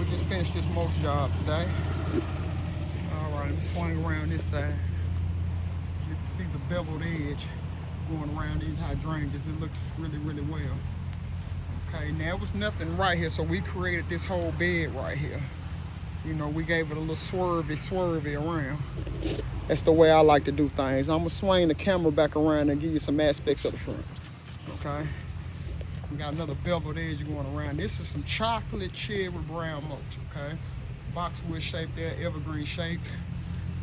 just finished this mulch job today. All right, let me swing around this side. As you can see the beveled edge going around these hydrangeas. It looks really, really well. Okay, now it was nothing right here, so we created this whole bed right here. You know, we gave it a little swervy around. That's the way I like to do things. I'm gonna swing the camera back around and give you some aspects of the front. Okay. We got another beveled edge going around. This is some chocolate cherry brown mulch, okay? Boxwood shape there, evergreen shape.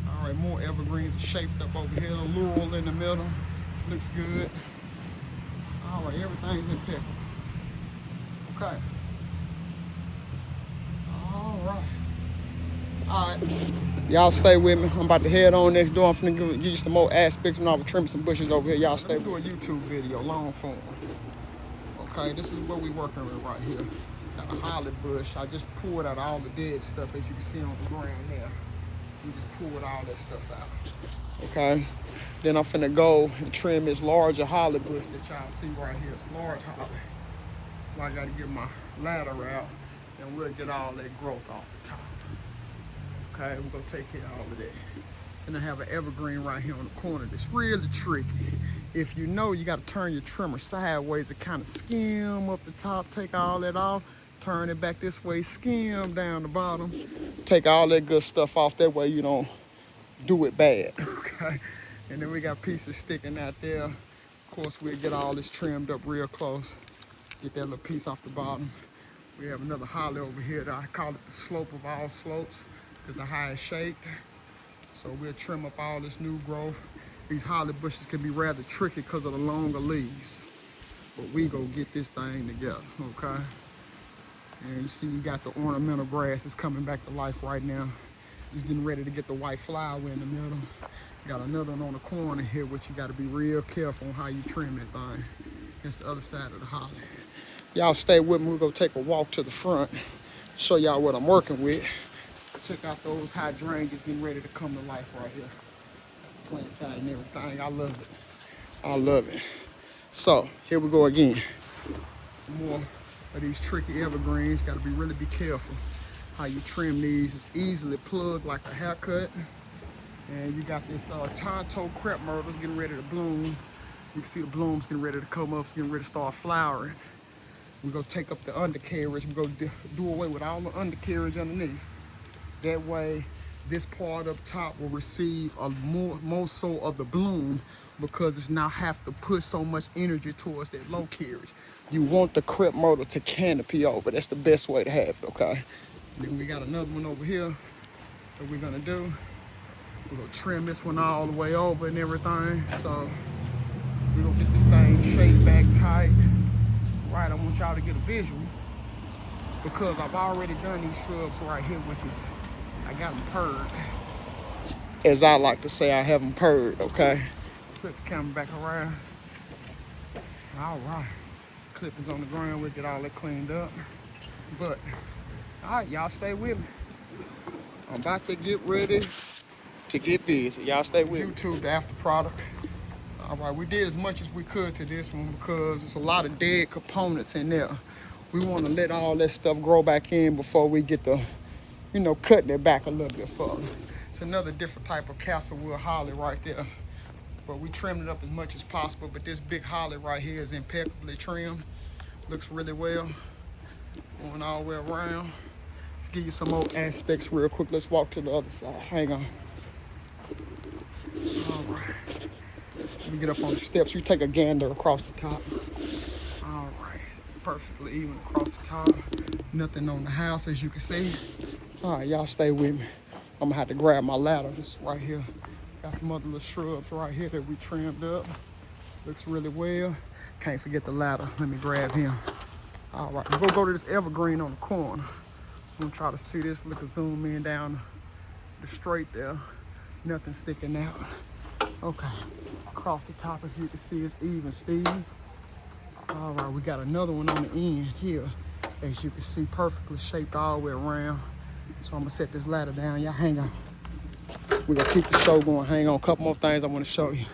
All right, more evergreen shaped up over here. A laurel in the middle. Looks good. All right, everything's impeccable. Okay. All right. All right. Y'all stay with me. I'm about to head on next door. I'm finna give you some more aspects when I was trimming some bushes over here. Y'all stay. Do a YouTube video, long form. Okay, this is what we working with right here. Got a holly bush. I just pulled out all the dead stuff, as you can see on the ground there. We just pulled all that stuff out. Okay, then I'm finna go and trim this larger holly bush that y'all see right here. It's large holly. Well, I gotta get my ladder out and we'll get all that growth off the top. Okay, we're gonna take care of all of that. And I have an evergreen right here on the corner that's really tricky. If you know, you gotta turn your trimmer sideways to kind of skim up the top, take all that off, turn it back this way, skim down the bottom, take all that good stuff off. That way you don't do it bad, okay? And then we got pieces sticking out there. Of course, we'll get all this trimmed up real close. Get that little piece off the bottom. We have another holly over here that I call it the slope of all slopes because of how it's shaped. So we'll trim up all this new growth. These holly bushes can be rather tricky because of the longer leaves. But we go get this thing together, okay? And you see you got the ornamental grass. It's coming back to life right now. It's getting ready to get the white flower in the middle. Got another one on the corner here, which you got to be real careful on how you trim that thing. That's the other side of the holly. Y'all stay with me. We're going to take a walk to the front, show y'all what I'm working with. Check out those hydrangeas getting ready to come to life right here. Plants out and everything. I love it. I love it. So here we go again. Some more of these tricky evergreens. Got to really be careful how you trim these. It's easily plugged like a haircut. And you got this Tonto crepe myrtles getting ready to bloom. You can see the blooms getting ready to come up. It's getting ready to start flowering. We're going to take up the undercarriage. We're going to do away with all the undercarriage underneath. That way, this part up top will receive a more so of the bloom because it's not have to put so much energy towards that low carriage. You want the crepe myrtle to canopy over. That's the best way to have it, okay? Then we got another one over here that we're gonna do. We're gonna trim this one all the way over and everything. So we're gonna get this thing shaped back tight. Right, I want y'all to get a visual because I've already done these shrubs right here, which is, I got them purred. As I like to say, I have them purred, okay? Flip the camera back around. All right, clippings on the ground, we'll get all that cleaned up. But, all right, y'all stay with me. I'm about to get ready to get busy. Y'all stay with me. YouTube, the after product. All right, we did as much as we could to this one because there's a lot of dead components in there. We want to let all that stuff grow back in before we get the, you know, cutting it back a little bit further. It's another different type of castlewood holly right there. But we trimmed it up as much as possible. But this big holly right here is impeccably trimmed. Looks really well. Going all the way around. Let's give you some more aspects real quick. Let's walk to the other side. Hang on. All right. Let me get up on the steps. You take a gander across the top. All right. Perfectly even across the top. Nothing on the house, as you can see. All right, y'all stay with me. I'm gonna have to grab my ladder. This right here. Got some other little shrubs right here that we trimmed up. Looks really well. Can't forget the ladder. Let me grab him. All right, we're gonna go to this evergreen on the corner. I'm gonna try to see this. Look, zoom in down the straight there. Nothing sticking out. Okay, across the top, as you can see, it's even, Steve. All right, we got another one on the end here. As you can see, perfectly shaped all the way around. So I'm gonna set this ladder down. Y'all hang on. We're gonna keep the show going. Hang on, a couple more things I wanna show you.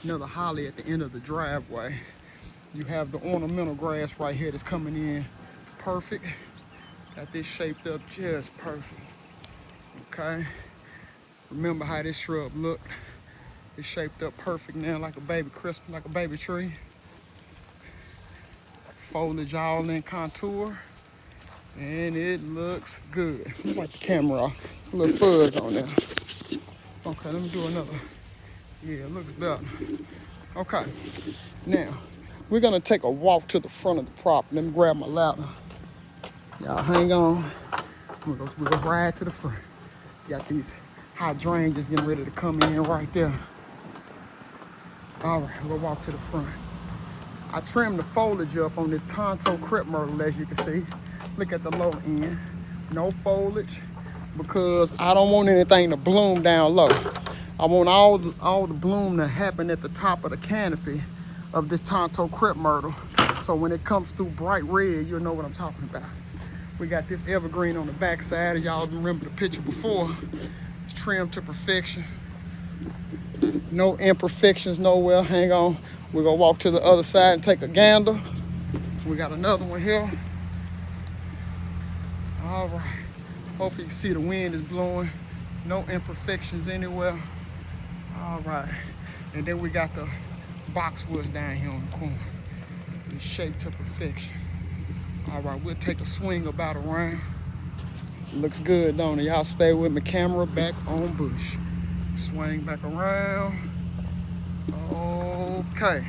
Another holly at the end of the driveway. You have the ornamental grass right here that's coming in perfect. Got this shaped up just perfect. Okay. Remember how this shrub looked. It's shaped up perfect now, like a baby Christmas, like a baby tree. Foliage all in contour. And it looks good. Wipe the camera off. A little fuzz on there. Okay, let me do another. Yeah, it looks better. Okay, now we're gonna take a walk to the front of the property. Let me grab my ladder. Y'all hang on. We're gonna ride to the front. Got these hydrangeas getting ready to come in right there. All right, we'll walk to the front. I trimmed the foliage up on this Tonto Crip Myrtle, as you can see. Look at the low end. No foliage, because I don't want anything to bloom down low. I want all the bloom to happen at the top of the canopy of this Tonto Crip Myrtle. So when it comes through bright red, you'll know what I'm talking about. We got this evergreen on the back side. As y'all remember the picture before, it's trimmed to perfection. No imperfections nowhere. Hang on. We're gonna walk to the other side and take a gander. We got another one here. All right. Hopefully you can see the wind is blowing. No imperfections anywhere. All right. And then we got the boxwoods down here on the corner. It's shaped to perfection. All right, we'll take a swing about around. Looks good, don't it? Y'all stay with me. Camera back on bush. Swing back around. Okay.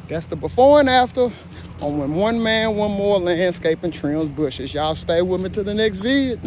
That's the before and after on when one man, one more landscaping trims bushes. Y'all stay with me to the next vid.